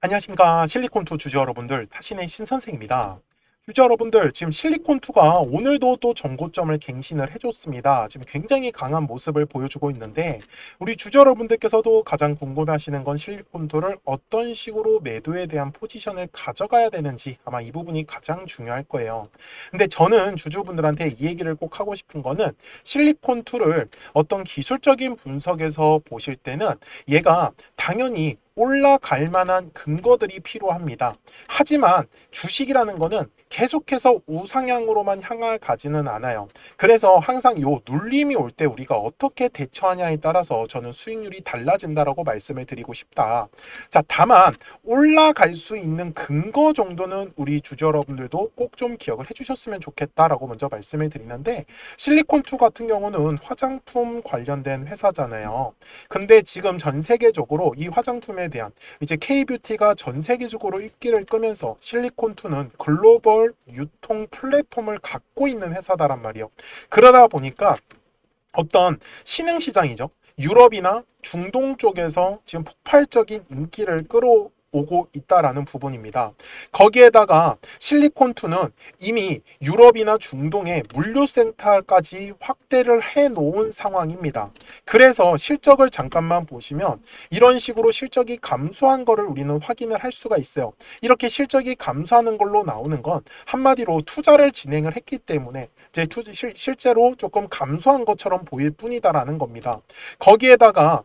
안녕하십니까. 실리콘2 주주 여러분들, 타신의 신선생입니다. 주주 여러분들, 지금 실리콘2가 오늘도 또 정고점을 갱신을 해줬습니다. 지금 굉장히 강한 모습을 보여주고 있는데, 우리 주주 여러분들께서도 가장 궁금해하시는 건 실리콘2를 어떤 식으로 매도에 대한 포지션을 가져가야 되는지, 아마 이 부분이 가장 중요할 거예요. 근데 저는 주주분들한테 이 얘기를 꼭 하고 싶은 거는, 실리콘2를 어떤 기술적인 분석에서 보실 때는 얘가 당연히 올라갈 만한 근거들이 필요합니다. 하지만 주식이라는 거는 계속해서 우상향으로만 향할 가지는 않아요. 그래서 항상 요 눌림이 올 때 우리가 어떻게 대처하냐에 따라서 저는 수익률이 달라진다라고 말씀을 드리고 싶다. 자, 다만 올라갈 수 있는 근거 정도는 우리 주주 여러분들도 꼭 좀 기억을 해주셨으면 좋겠다라고 먼저 말씀을 드리는데, 실리콘2 같은 경우는 화장품 관련된 회사잖아요. 근데 지금 전 세계적으로 이 화장품에 대한 이제 K뷰티가 전 세계적으로 입기를 끄면서 실리콘2는 글로벌 유통 플랫폼을 갖고 있는 회사다란 말이에요. 그러다 보니까 어떤 신흥 시장이죠. 유럽이나 중동 쪽에서 지금 폭발적인 인기를 끌어오고 있다라는 부분입니다. 거기에다가 실리콘2는 이미 유럽이나 중동의 물류센터까지 확대를 해 놓은 상황입니다. 그래서 실적을 잠깐만 보시면 이런 식으로 실적이 감소한 거를 우리는 확인을 할 수가 있어요. 이렇게 실적이 감소하는 걸로 나오는 건 한마디로 투자를 진행을 했기 때문에 이제 실제로 조금 감소한 것처럼 보일 뿐이다라는 겁니다. 거기에다가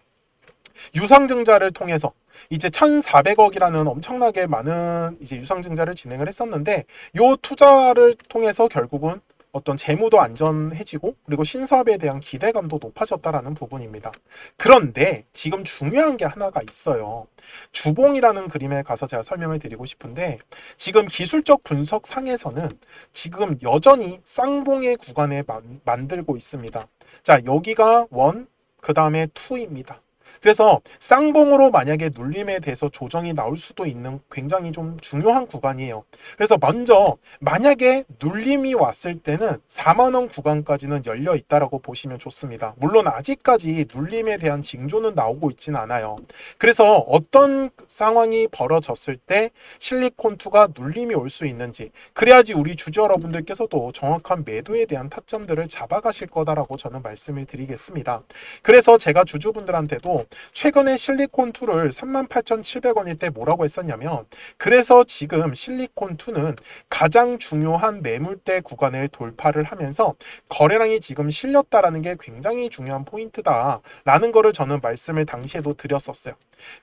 유상증자를 통해서 이제 1,400억이라는 엄청나게 많은 이제 유상증자를 진행을 했었는데, 요 투자를 통해서 결국은 어떤 재무도 안전해지고 그리고 신사업에 대한 기대감도 높아졌다라는 부분입니다. 그런데 지금 중요한 게 하나가 있어요. 주봉이라는 그림에 가서 제가 설명을 드리고 싶은데, 지금 기술적 분석 상에서는 지금 여전히 쌍봉의 구간에 만들고 있습니다. 자, 여기가 1, 그 다음에 2입니다. 그래서 쌍봉으로 만약에 눌림에 대해서 조정이 나올 수도 있는 굉장히 좀 중요한 구간이에요. 그래서 먼저 만약에 눌림이 왔을 때는 4만 원 구간까지는 열려 있다라고 보시면 좋습니다. 물론 아직까지 눌림에 대한 징조는 나오고 있지는 않아요. 그래서 어떤 상황이 벌어졌을 때 실리콘2가 눌림이 올 수 있는지, 그래야지 우리 주주 여러분들께서도 정확한 매도에 대한 타점들을 잡아가실 거다라고 저는 말씀을 드리겠습니다. 그래서 제가 주주분들한테도 최근에 실리콘2를 38,700원일 때 뭐라고 했었냐면, 그래서 지금 실리콘2는 가장 중요한 매물대 구간을 돌파를 하면서 거래량이 지금 실렸다라는 게 굉장히 중요한 포인트다 라는 거를 저는 말씀을 당시에도 드렸었어요.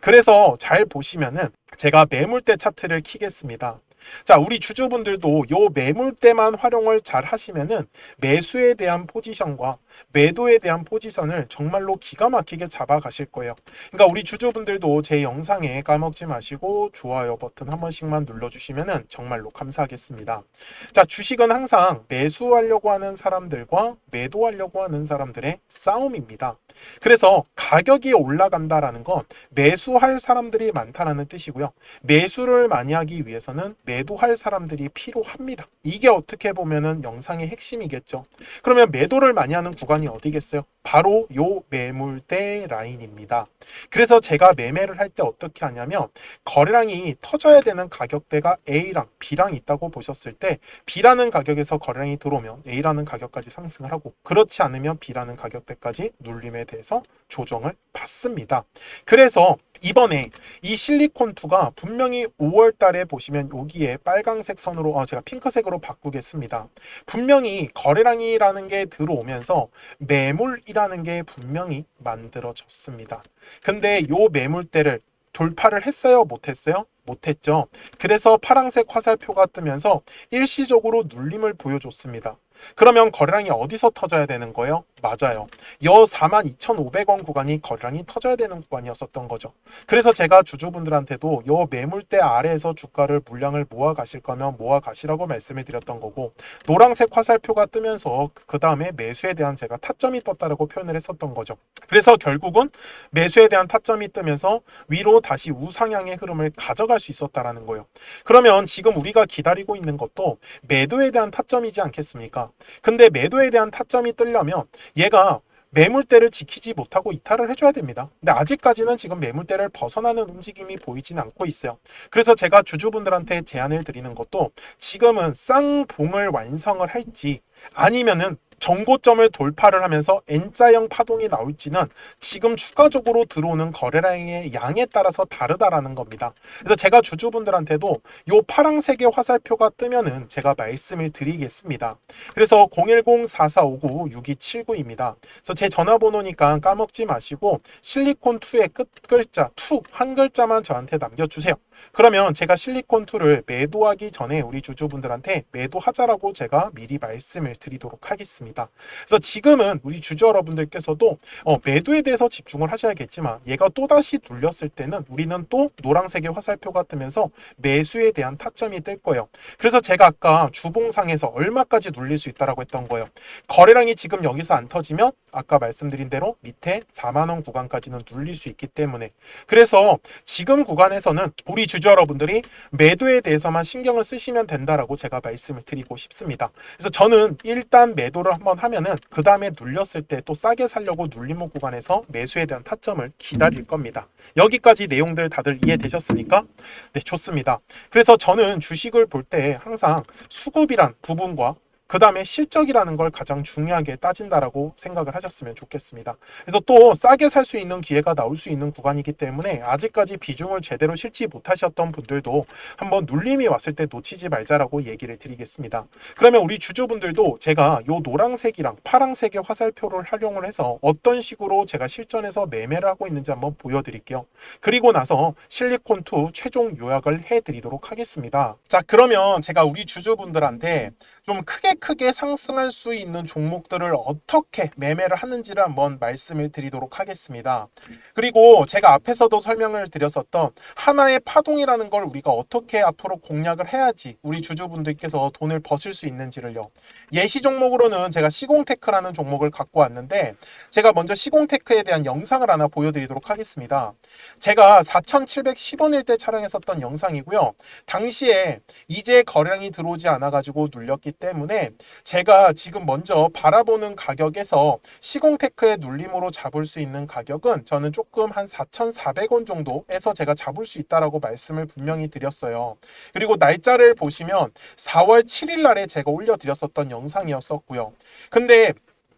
그래서 잘 보시면은 제가 매물대 차트를 키겠습니다. 자, 우리 주주분들도 요 매물대만 활용을 잘 하시면은 매수에 대한 포지션과 매도에 대한 포지션을 정말로 기가 막히게 잡아가실 거예요. 그러니까 우리 주주분들도 제 영상에 까먹지 마시고 좋아요 버튼 한 번씩만 눌러주시면은 정말로 감사하겠습니다. 자, 주식은 항상 매수하려고 하는 사람들과 매도하려고 하는 사람들의 싸움입니다. 그래서 가격이 올라간다라는 건 매수할 사람들이 많다라는 뜻이고요. 매수를 많이 하기 위해서는 매도할 사람들이 필요합니다. 이게 어떻게 보면은 영상의 핵심이겠죠. 그러면 매도를 많이 하는 구간이 어디겠어요? 바로 요 매물대 라인입니다. 그래서 제가 매매를 할 때 어떻게 하냐면, 거래량이 터져야 되는 가격대가 A랑 B랑 있다고 보셨을 때 B라는 가격에서 거래량이 들어오면 A라는 가격까지 상승을 하고, 그렇지 않으면 B라는 가격대까지 눌림에 대해서 조정을 받습니다. 그래서 이번에 이 실리콘2가 분명히 5월 달에 보시면 여기에 빨강색 선으로 제가 핑크색으로 바꾸겠습니다. 분명히 거래량이라는 게 들어오면서 매물이라는 게 분명히 만들어졌습니다. 근데 요 매물대를 돌파를 했어요? 못했어요? 못했죠. 그래서 파란색 화살표가 뜨면서 일시적으로 눌림을 보여줬습니다. 그러면 거래량이 어디서 터져야 되는 거예요? 맞아요. 여 42,500원 구간이 거래량이 터져야 되는 구간이었었던 거죠. 그래서 제가 주주분들한테도 여 매물대 아래에서 주가를 물량을 모아 가실 거면 모아 가시라고 말씀을 드렸던 거고, 노란색 화살표가 뜨면서 그 다음에 매수에 대한 제가 타점이 떴다라고 표현을 했었던 거죠. 그래서 결국은 매수에 대한 타점이 뜨면서 위로 다시 우상향의 흐름을 가져갈 수 있었다라는 거예요. 그러면 지금 우리가 기다리고 있는 것도 매도에 대한 타점이지 않겠습니까? 근데 매도에 대한 타점이 뜨려면 얘가 매물대를 지키지 못하고 이탈을 해줘야 됩니다. 근데 아직까지는 지금 매물대를 벗어나는 움직임이 보이진 않고 있어요. 그래서 제가 주주분들한테 제안을 드리는 것도 지금은 쌍봉을 완성을 할지 아니면은 정고점을 돌파를 하면서 N자형 파동이 나올지는 지금 추가적으로 들어오는 거래량의 양에 따라서 다르다라는 겁니다. 그래서 제가 주주분들한테도 요 파란색의 화살표가 뜨면은 제가 말씀을 드리겠습니다. 그래서 010-4459-6279입니다. 그래서 제 전화번호니까 까먹지 마시고 실리콘2의 끝 글자 2 한 글자만 저한테 남겨주세요. 그러면 제가 실리콘2를 매도하기 전에 우리 주주분들한테 매도하자라고 제가 미리 말씀을 드리도록 하겠습니다. 그래서 지금은 우리 주주 여러분들께서도 매도에 대해서 집중을 하셔야겠지만 얘가 또다시 눌렸을 때는 우리는 또 노란색의 화살표가 뜨면서 매수에 대한 타점이 뜰 거예요. 그래서 제가 아까 주봉상에서 얼마까지 눌릴 수 있다라고 했던 거예요. 거래량이 지금 여기서 안 터지면 아까 말씀드린 대로 밑에 4만원 구간까지는 눌릴 수 있기 때문에 그래서 지금 구간에서는 우리 주주 여러분들이 매도에 대해서만 신경을 쓰시면 된다라고 제가 말씀을 드리고 싶습니다. 그래서 저는 일단 매도를 한번 하면은 그 다음에 눌렸을 때 또 싸게 살려고 눌림목 구간에서 매수에 대한 타점을 기다릴 겁니다. 여기까지 내용들 다들 이해되셨습니까? 네, 좋습니다. 그래서 저는 주식을 볼 때 항상 수급이란 부분과 그 다음에 실적이라는 걸 가장 중요하게 따진다라고 생각을 하셨으면 좋겠습니다. 그래서 또 싸게 살 수 있는 기회가 나올 수 있는 구간이기 때문에 아직까지 비중을 제대로 실지 못하셨던 분들도 한번 눌림이 왔을 때 놓치지 말자라고 얘기를 드리겠습니다. 그러면 우리 주주분들도 제가 요 노란색이랑 파란색의 화살표를 활용을 해서 어떤 식으로 제가 실전에서 매매를 하고 있는지 한번 보여드릴게요. 그리고 나서 실리콘2 최종 요약을 해드리도록 하겠습니다. 자, 그러면 제가 우리 주주분들한테 좀 크게 상승할 수 있는 종목들을 어떻게 매매를 하는지를 한번 말씀을 드리도록 하겠습니다. 그리고 제가 앞에서도 설명을 드렸었던 하나의 파동이라는 걸 우리가 어떻게 앞으로 공략을 해야지 우리 주주분들께서 돈을 버실 수 있는지를요. 예시 종목으로는 제가 시공테크라는 종목을 갖고 왔는데 제가 먼저 시공테크에 대한 영상을 하나 보여드리도록 하겠습니다. 제가 4,710원일 때 촬영했었던 영상이고요. 당시에 이제 거래량이 들어오지 않아가지고 눌렸기 때문에 제가 지금 먼저 바라보는 가격에서 시공테크의 눌림으로 잡을 수 있는 가격은 저는 조금 한 4,400원 정도에서 제가 잡을 수 있다라고 말씀을 분명히 드렸어요. 그리고 날짜를 보시면 4월 7일 날에 제가 올려드렸었던 영상이었었고요. 근데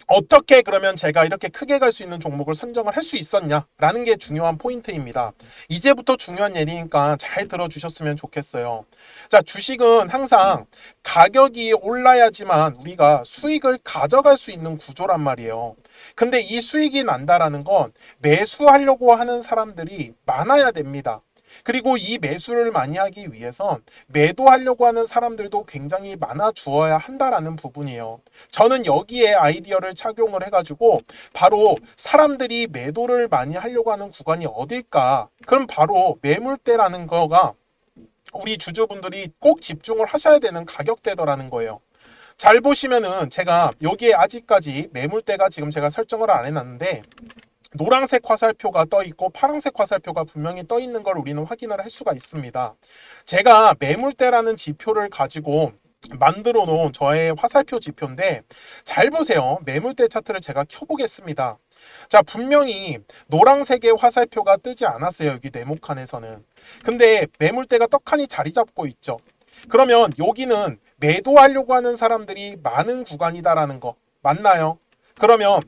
어떻게 그러면 제가 이렇게 크게 갈 수 있는 종목을 선정을 할 수 있었냐라는 게 중요한 포인트입니다. 이제부터 중요한 얘기니까 잘 들어주셨으면 좋겠어요. 자, 주식은 항상 가격이 올라야지만 우리가 수익을 가져갈 수 있는 구조란 말이에요. 근데 이 수익이 난다라는 건 매수하려고 하는 사람들이 많아야 됩니다. 그리고 이 매수를 많이 하기 위해선 매도하려고 하는 사람들도 굉장히 많아 주어야 한다라는 부분이에요. 저는 여기에 아이디어를 착용을 해가지고 바로 사람들이 매도를 많이 하려고 하는 구간이 어딜까? 그럼 바로 매물대라는 거가 우리 주주분들이 꼭 집중을 하셔야 되는 가격대더라는 거예요. 잘 보시면은 제가 여기에 아직까지 매물대가 지금 제가 설정을 안 해놨는데 노란색 화살표가 떠 있고 파란색 화살표가 분명히 떠 있는 걸 우리는 확인을 할 수가 있습니다. 제가 매물대라는 지표를 가지고 만들어 놓은 저의 화살표 지표인데 잘 보세요. 매물대 차트를 제가 켜보겠습니다. 자, 분명히 노란색의 화살표가 뜨지 않았어요. 여기 네모칸에서는. 근데 매물대가 떡하니 자리 잡고 있죠. 그러면 여기는 매도하려고 하는 사람들이 많은 구간이다라는 거 맞나요? 그러면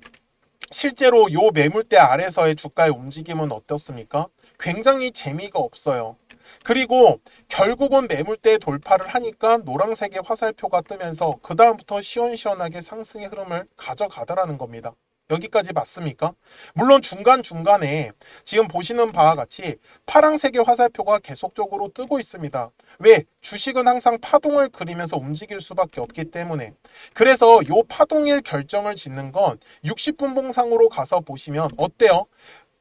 실제로 요 매물대 아래서의 주가의 움직임은 어떻습니까? 굉장히 재미가 없어요. 그리고 결국은 매물대 돌파를 하니까 노란색의 화살표가 뜨면서 그 다음부터 시원시원하게 상승의 흐름을 가져가더라는 겁니다. 여기까지 맞습니까? 물론 중간중간에 지금 보시는 바와 같이 파란색의 화살표가 계속적으로 뜨고 있습니다. 왜? 주식은 항상 파동을 그리면서 움직일 수밖에 없기 때문에. 그래서 요 파동일 결정을 짓는 건 60분 봉상으로 가서 보시면 어때요?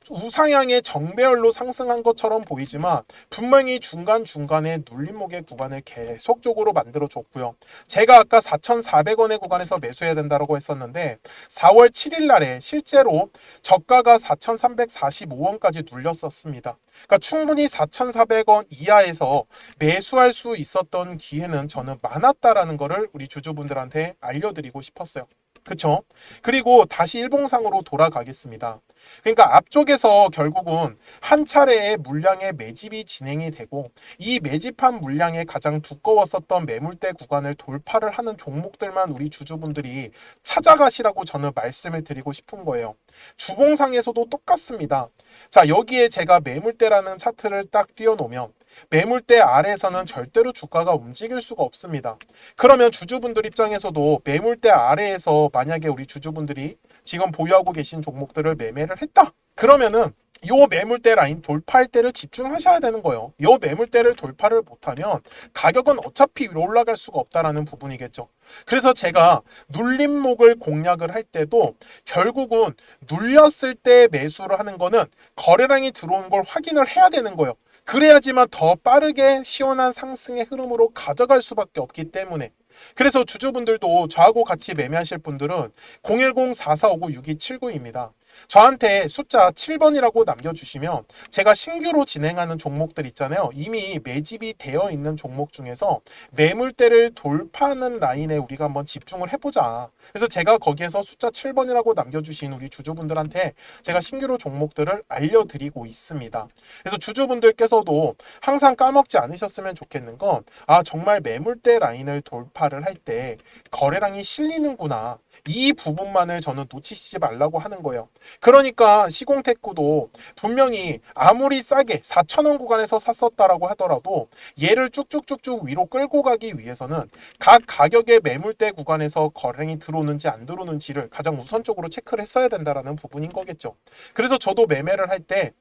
우상향의 정배열로 상승한 것처럼 보이지만 분명히 중간중간에 눌림목의 구간을 계속적으로 만들어 줬고요. 제가 아까 4,400원의 구간에서 매수해야 된다고 했었는데 4월 7일 날에 실제로 저가가 4,345원까지 눌렸었습니다. 그러니까 충분히 4,400원 이하에서 매수할 수 있었던 기회는 저는 많았다라는 거를 우리 주주분들한테 알려드리고 싶었어요. 그쵸? 그리고 다시 일봉상으로 돌아가겠습니다. 그러니까 앞쪽에서 결국은 한 차례의 물량의 매집이 진행이 되고 이 매집한 물량의 가장 두꺼웠었던 매물대 구간을 돌파를 하는 종목들만 우리 주주분들이 찾아가시라고 저는 말씀을 드리고 싶은 거예요. 주봉상에서도 똑같습니다. 자, 여기에 제가 매물대라는 차트를 딱 띄워놓으면 매물대 아래에서는 절대로 주가가 움직일 수가 없습니다. 그러면 주주분들 입장에서도 매물대 아래에서 만약에 우리 주주분들이 지금 보유하고 계신 종목들을 매매를 했다. 그러면은 요 매물대 라인 돌파할 때를 집중하셔야 되는 거예요. 요 매물대를 돌파를 못하면 가격은 어차피 위로 올라갈 수가 없다라는 부분이겠죠. 그래서 제가 눌림목을 공략을 할 때도 결국은 눌렸을 때 매수를 하는 거는 거래량이 들어온 걸 확인을 해야 되는 거예요. 그래야지만 더 빠르게 시원한 상승의 흐름으로 가져갈 수밖에 없기 때문에 그래서 주주분들도 저하고 같이 매매하실 분들은 010-4459-6279입니다. 저한테 숫자 7번이라고 남겨주시면 제가 신규로 진행하는 종목들 있잖아요. 이미 매집이 되어 있는 종목 중에서 매물대를 돌파하는 라인에 우리가 한번 집중을 해보자. 그래서 제가 거기에서 숫자 7번이라고 남겨주신 우리 주주분들한테 제가 신규로 종목들을 알려드리고 있습니다. 그래서 주주분들께서도 항상 까먹지 않으셨으면 좋겠는 건 정말 매물대 라인을 돌파를 할 때 거래량이 실리는구나. 이 부분만을 저는 놓치시지 말라고 하는 거예요. 그러니까 시공테크도 분명히 아무리 싸게 4,000원 구간에서 샀었다라고 하더라도 얘를 쭉쭉쭉쭉 위로 끌고 가기 위해서는 각 가격의 매물대 구간에서 거래량이 들어오는지 안 들어오는지를 가장 우선적으로 체크를 했어야 된다라는 부분인 거겠죠. 그래서 저도 매매를 할 때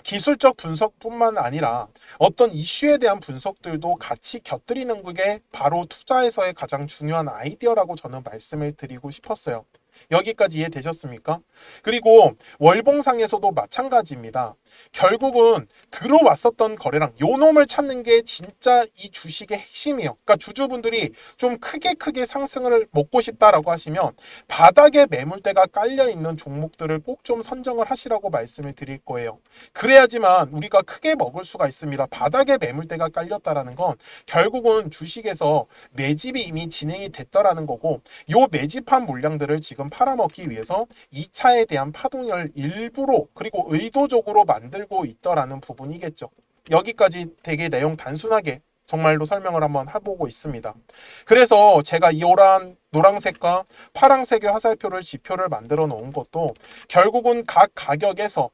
기술적 분석뿐만 아니라 어떤 이슈에 대한 분석들도 같이 곁들이는 게 바로 투자에서의 가장 중요한 아이디어라고 저는 말씀을 드리고 싶었어요. 여기까지 이해되셨습니까? 그리고 월봉상에서도 마찬가지입니다. 결국은 들어왔었던 거래량, 요 놈을 찾는 게 진짜 이 주식의 핵심이에요. 그러니까 주주분들이 좀 크게 상승을 먹고 싶다라고 하시면 바닥에 매물대가 깔려 있는 종목들을 꼭 좀 선정을 하시라고 말씀을 드릴 거예요. 그래야지만 우리가 크게 먹을 수가 있습니다. 바닥에 매물대가 깔렸다라는 건 결국은 주식에서 매집이 이미 진행이 됐다라는 거고 요 매집한 물량들을 지금 팔아먹기 위해서 2차에 대한 파동을 일부러 그리고 의도적으로 만들고 있더라는 부분이겠죠. 여기까지 되게 내용 단순하게 정말로 설명을 한번 해보고 있습니다. 그래서 제가 이 노란색과 파란색의 화살표를 지표를 만들어 놓은 것도 결국은 각 가격에서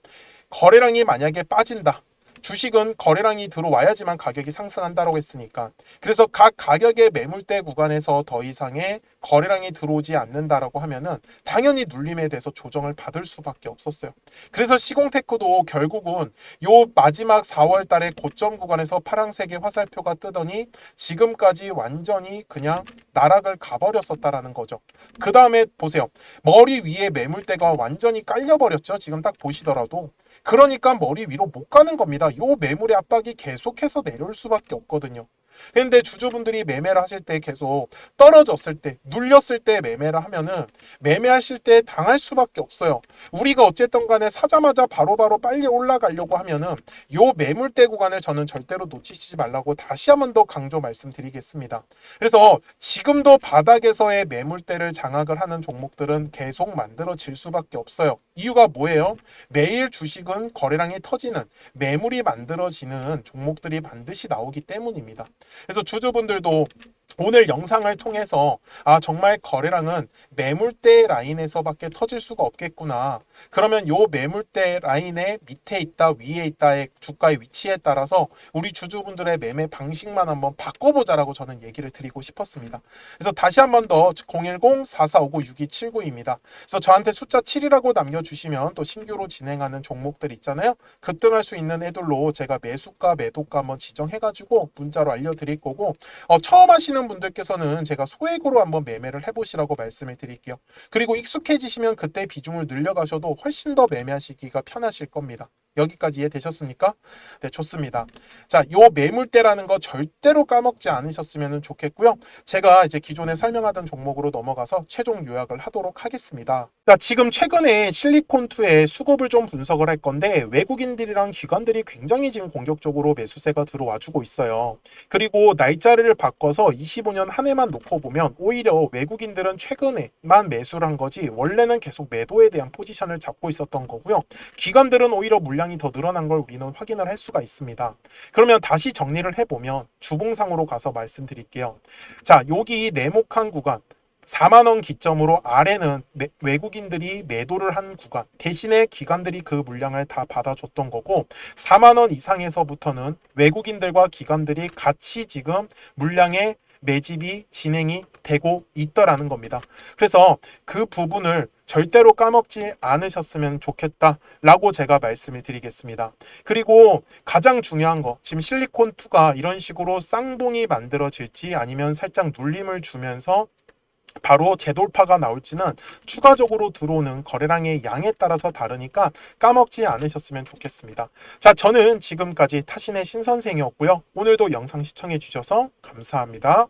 거래량이 만약에 빠진다. 주식은 거래량이 들어와야지만 가격이 상승한다고 했으니까 그래서 각 가격의 매물대 구간에서 더 이상의 거래량이 들어오지 않는다라고 하면은 당연히 눌림에 대해서 조정을 받을 수밖에 없었어요. 그래서 시공테크도 결국은 요 마지막 4월 달에 고점 구간에서 파란색의 화살표가 뜨더니 지금까지 완전히 그냥 나락을 가버렸었다라는 거죠. 그 다음에 보세요. 머리 위에 매물대가 완전히 깔려버렸죠. 지금 딱 보시더라도. 그러니까 머리 위로 못 가는 겁니다. 요 매물의 압박이 계속해서 내려올 수밖에 없거든요. 근데 주주분들이 매매를 하실 때 계속 떨어졌을 때, 눌렸을 때 매매를 하면은 매매하실 때 당할 수밖에 없어요. 우리가 어쨌든 간에 사자마자 바로바로 빨리 올라가려고 하면은 요 매물대 구간을 저는 절대로 놓치시지 말라고 다시 한번 더 강조 말씀드리겠습니다. 그래서 지금도 바닥에서의 매물대를 장악을 하는 종목들은 계속 만들어질 수밖에 없어요. 이유가 뭐예요? 매일 주식은 거래량이 터지는 매물이 만들어지는 종목들이 반드시 나오기 때문입니다. 그래서 주주분들도 오늘 영상을 통해서 정말 거래량은 매물대 라인에서밖에 터질 수가 없겠구나. 그러면 요 매물대 라인의 밑에 있다 위에 있다의 주가의 위치에 따라서 우리 주주분들의 매매 방식만 한번 바꿔보자라고 저는 얘기를 드리고 싶었습니다. 그래서 다시 한번 더 010-4459-6279입니다. 그래서 저한테 숫자 7이라고 남겨주시면 또 신규로 진행하는 종목들 있잖아요. 급등할 수 있는 애들로 제가 매수가 매도가 한번 지정해가지고 문자로 알려드릴 거고 처음 하시는 분들께서는 제가 소액으로 한번 매매를 해보시라고 말씀을 드릴게요. 그리고 익숙해지시면 그때 비중을 늘려가셔도 훨씬 더 매매하시기가 편하실 겁니다. 여기까지 이해되셨습니까? 네, 좋습니다. 자, 요 매물대라는 거 절대로 까먹지 않으셨으면 좋겠고요. 제가 이제 기존에 설명하던 종목으로 넘어가서 최종 요약을 하도록 하겠습니다. 자, 지금 최근에 실리콘2의 수급을 좀 분석을 할 건데 외국인들이랑 기관들이 굉장히 지금 공격적으로 매수세가 들어와 주고 있어요. 그리고 날짜를 바꿔서 25년 한 해만 놓고 보면 오히려 외국인들은 최근에만 매수를 한 거지 원래는 계속 매도에 대한 포지션을 잡고 있었던 거고요. 기관들은 오히려 물량이 더 늘어난 걸 우리는 확인을 할 수가 있습니다. 그러면 다시 정리를 해보면 주봉상으로 가서 말씀드릴게요. 자, 여기 네모칸 구간 4만 원 기점으로 아래는 외국인들이 매도를 한 구간, 대신에 기관들이 그 물량을 다 받아줬던 거고 4만 원 이상에서부터는 외국인들과 기관들이 같이 지금 물량의 매집이 진행이 되고 있더라는 겁니다. 그래서 그 부분을 절대로 까먹지 않으셨으면 좋겠다라고 제가 말씀을 드리겠습니다. 그리고 가장 중요한 거, 지금 실리콘2가 이런 식으로 쌍봉이 만들어질지 아니면 살짝 눌림을 주면서 바로 재돌파가 나올지는 추가적으로 들어오는 거래량의 양에 따라서 다르니까 까먹지 않으셨으면 좋겠습니다. 자, 저는 지금까지 타신의 신선생이었고요. 오늘도 영상 시청해 주셔서 감사합니다.